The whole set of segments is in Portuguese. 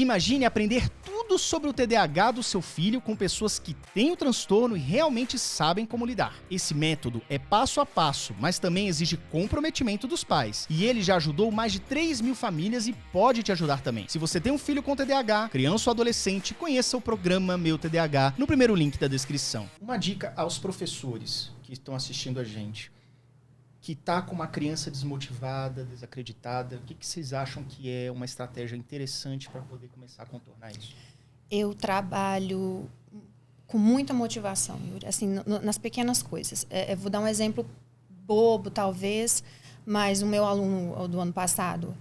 Imagine aprender tudo sobre o TDAH do seu filho com pessoas que têm o transtorno e realmente sabem como lidar. Esse método é passo a passo, mas também exige comprometimento dos pais. E ele já ajudou mais de 3.000 famílias e pode te ajudar também. Se você tem um filho com TDAH, criança ou adolescente, conheça o programa Meu TDAH no primeiro link da descrição. Uma dica aos professores que estão assistindo a gente, que está com uma criança desmotivada, desacreditada, o que vocês acham que é uma estratégia interessante para poder começar a contornar isso? Eu trabalho com muita motivação, Yuri, assim, nas pequenas coisas. Vou dar um exemplo bobo, talvez, mas o meu aluno do ano passado,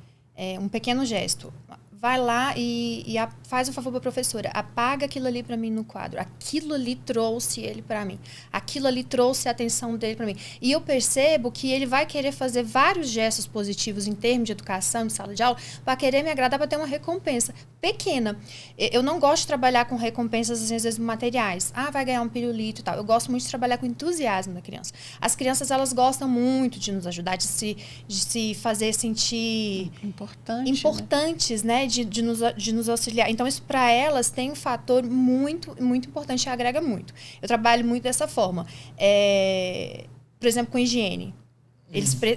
um pequeno gesto. Vai lá e faz um favor para a professora. Apaga aquilo ali para mim no quadro. Aquilo ali trouxe ele para mim. Aquilo ali trouxe a atenção dele para mim. E eu percebo que ele vai querer fazer vários gestos positivos em termos de educação, de sala de aula, para querer me agradar, para ter uma recompensa pequena. Eu não gosto de trabalhar com recompensas, às vezes, materiais. Vai ganhar um pirulito e tal. Eu gosto muito de trabalhar com entusiasmo da criança. As crianças, elas gostam muito de nos ajudar, de se fazer sentir importantes, né? De nos auxiliar. Então, isso para elas tem um fator muito, muito importante e agrega muito. Eu trabalho muito dessa forma. Por exemplo, com higiene.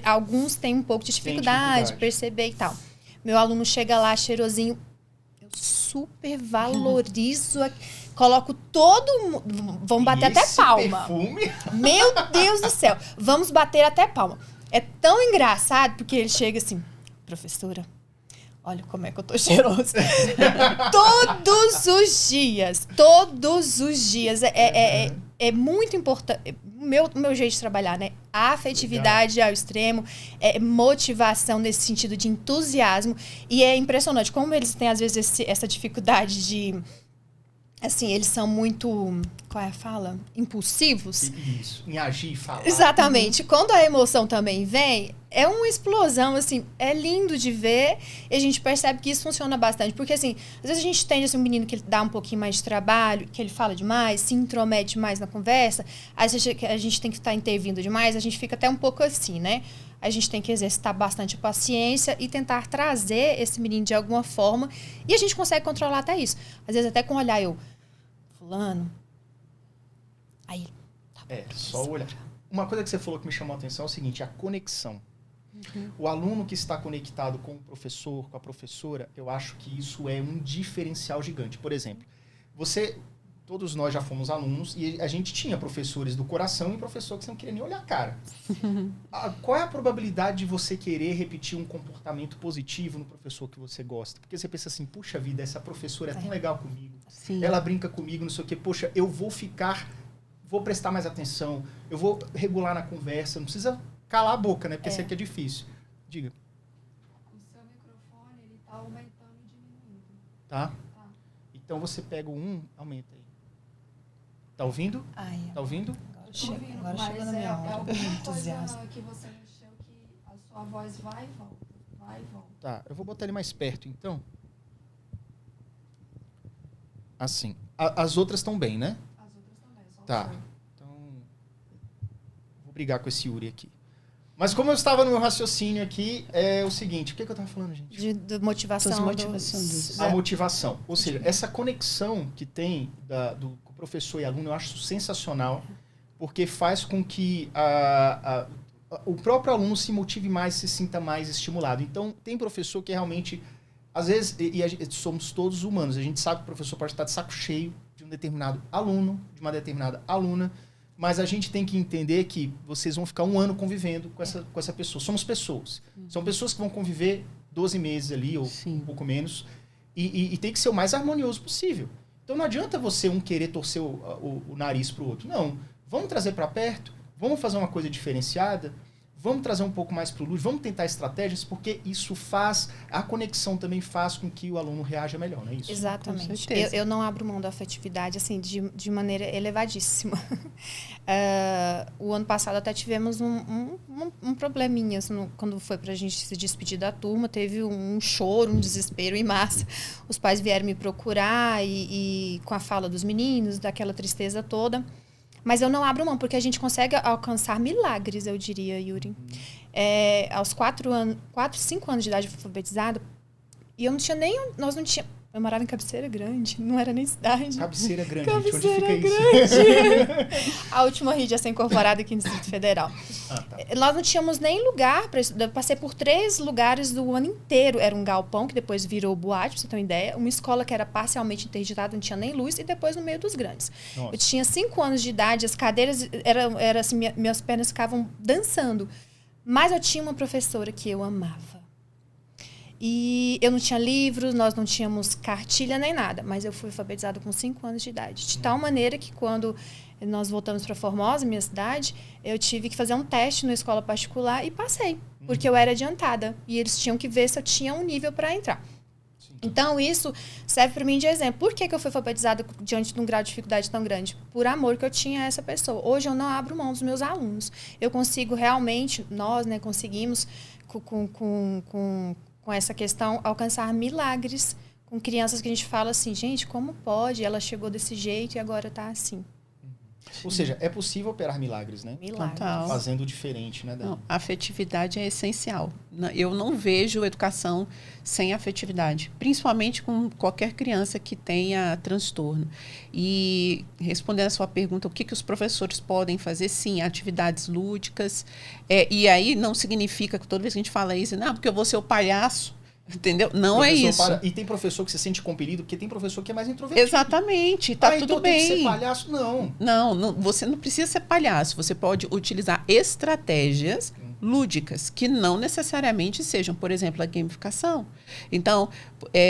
Alguns têm um pouco de dificuldade de perceber e tal. Meu aluno chega lá cheirosinho, eu super valorizo, coloco todo mundo, vamos bater até palma. Perfume? Meu Deus do céu, vamos bater até palma. É tão engraçado, porque ele chega assim, professora, olha como é que eu tô cheiroso. Todos os dias. É muito importante. Meu jeito de trabalhar, né? A afetividade ao extremo, motivação nesse sentido de entusiasmo. E é impressionante como eles têm, às vezes, essa dificuldade de... Assim, eles são muito... Qual é a fala? Impulsivos. Isso, em agir e falar. Exatamente. Quando a emoção também vem, é uma explosão, assim, é lindo de ver e a gente percebe que isso funciona bastante. Porque, assim, às vezes a gente tem assim, um menino que dá um pouquinho mais de trabalho, que ele fala demais, se intromete mais na conversa, a gente tem que estar intervindo demais, a gente fica até um pouco assim, né? A gente tem que exercitar bastante paciência e tentar trazer esse menino de alguma forma e a gente consegue controlar até isso. Às vezes até com o olhar, fulano... Aí, tá bom, só olhar. Uma coisa que você falou que me chamou a atenção é o seguinte, a conexão. O aluno que está conectado com o professor, com a professora, eu acho que isso é um diferencial gigante. Por exemplo, todos nós já fomos alunos e a gente tinha professores do coração e professor que você não queria nem olhar a cara. Qual é a probabilidade de você querer repetir um comportamento positivo no professor que você gosta? Porque você pensa assim, puxa vida, essa professora é tão legal comigo. Sim. Ela brinca comigo, não sei o quê. Poxa, eu vou prestar mais atenção, eu vou regular na conversa, não precisa calar a boca, né? Porque isso aqui é difícil. Diga. O seu microfone, ele tá aumentando e diminuindo. Tá? Então você pega aumenta aí. Tá ouvindo? Tá ouvindo? Agora chega na minha hora. É alguma coisa que você mexeu que a sua voz vai e volta, vai e volta. Tá, eu vou botar ele mais perto, então. Assim. As outras estão bem, né? Tá, então vou brigar com esse Yuri aqui. Mas como eu estava no meu raciocínio aqui, é o seguinte, o que eu estava falando, gente? De motivação. A motivação. Ou seja, essa conexão que tem do professor e aluno, eu acho sensacional, porque faz com que o próprio aluno se motive mais, se sinta mais estimulado. Então, tem professor que realmente, às vezes, somos todos humanos, a gente sabe que o professor pode estar de saco cheio de um determinado aluno, de uma determinada aluna, mas a gente tem que entender que vocês vão ficar 1 ano convivendo com essa pessoa. Somos pessoas. São pessoas que vão conviver 12 meses ali, ou um pouco menos, e tem que ser o mais harmonioso possível. Então não adianta você querer torcer o nariz para o outro. Não. Vamos trazer para perto, vamos fazer uma coisa diferenciada, vamos trazer um pouco mais para o luz, vamos tentar estratégias, porque isso a conexão também faz com que o aluno reaja melhor, não é isso? Exatamente. Eu não abro mão da afetividade, assim, de maneira elevadíssima. O ano passado até tivemos um probleminha, assim, quando foi pra gente se despedir da turma, teve um choro, um desespero em massa. Os pais vieram me procurar e com a fala dos meninos, daquela tristeza toda. Mas eu não abro mão, porque a gente consegue alcançar milagres, eu diria, Yuri. Aos 4, 5 anos de idade alfabetizada, e eu não tinha Eu morava em Cabeceira Grande, não era nem cidade. Cabeceira Grande, Cabeceira onde fica Grande. isso? A última rede a ser incorporada aqui no Distrito Federal. Ah, tá. Nós não tínhamos nem lugar para estudar. Eu passei por 3 lugares do ano inteiro. Era um galpão, que depois virou boate, pra você ter uma ideia. Uma escola que era parcialmente interditada, não tinha nem luz. E depois no meio dos grandes. Nossa. Eu tinha 5 anos de idade, as cadeiras, era assim, minhas pernas ficavam dançando. Mas eu tinha uma professora que eu amava. E eu não tinha livros, nós não tínhamos cartilha nem nada. Mas eu fui alfabetizada com 5 anos de idade. De tal maneira que quando nós voltamos para Formosa, minha cidade, eu tive que fazer um teste na escola particular e passei. Porque eu era adiantada. E eles tinham que ver se eu tinha um nível para entrar. Sim. Então, isso serve para mim de exemplo. Por que eu fui alfabetizada diante de um grau de dificuldade tão grande? Por amor que eu tinha a essa pessoa. Hoje eu não abro mão dos meus alunos. Eu consigo realmente, nós conseguimos, com essa questão, alcançar milagres com crianças que a gente fala assim, gente, como pode? Ela chegou desse jeito e agora está assim. Ou seja, é possível operar milagres, né? Milagres. Total. Fazendo diferente, né, Dani? Não, a afetividade é essencial. Eu não vejo educação sem afetividade, principalmente com qualquer criança que tenha transtorno. E respondendo a sua pergunta, o que os professores podem fazer? Sim, atividades lúdicas. E aí não significa que toda vez que a gente fala isso, não, porque eu vou ser o palhaço. Entendeu? Não é isso. E tem professor que se sente compelido, porque tem professor que é mais introvertido. Exatamente, tá tudo então bem. Tem que ser palhaço? Não. Não, você não precisa ser palhaço. Você pode utilizar estratégias lúdicas, que não necessariamente sejam, por exemplo, a gamificação. Então,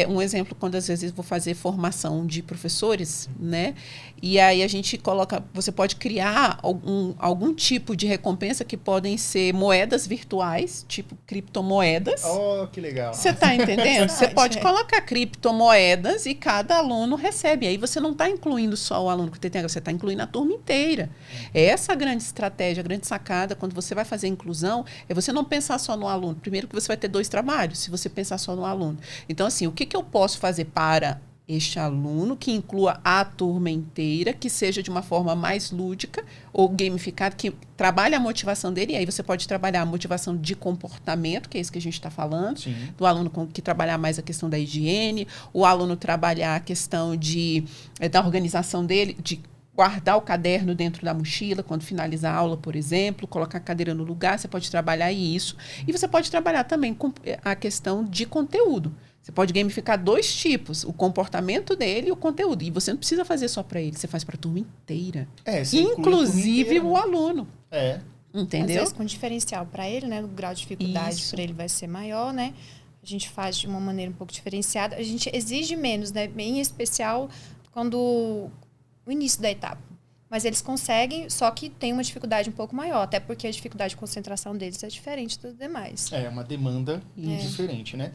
um exemplo, quando às vezes eu vou fazer formação de professores, né? E aí a gente coloca, você pode criar algum tipo de recompensa que podem ser moedas virtuais, tipo criptomoedas. Oh, que legal. Você está entendendo? Você pode colocar criptomoedas e cada aluno recebe. Aí você não está incluindo só o aluno que tem TDAH, você está incluindo a turma inteira. Essa é a grande estratégia, a grande sacada, quando você vai fazer inclusão, é você não pensar só no aluno. Primeiro que você vai ter 2 trabalhos, se você pensar só no aluno. Então, assim, o que eu posso fazer para este aluno que inclua a turma inteira, que seja de uma forma mais lúdica ou gamificada, que trabalhe a motivação dele, e aí você pode trabalhar a motivação de comportamento, que é isso que a gente está falando, Sim. do aluno que trabalhar mais a questão da higiene, o aluno trabalhar a questão da organização dele, de guardar o caderno dentro da mochila quando finalizar a aula, por exemplo, colocar a cadeira no lugar, você pode trabalhar isso. E você pode trabalhar também com a questão de conteúdo. Você pode gamificar 2 tipos, o comportamento dele e o conteúdo. E você não precisa fazer só para ele, você faz para a turma inteira. Inclusive o aluno. Entendeu? Às vezes com diferencial para ele, né? O grau de dificuldade para ele vai ser maior, né? A gente faz de uma maneira um pouco diferenciada. A gente exige menos, né? Em especial quando o início da etapa. Mas eles conseguem, só que tem uma dificuldade um pouco maior, até porque a dificuldade de concentração deles é diferente dos demais. É uma demanda diferente, né?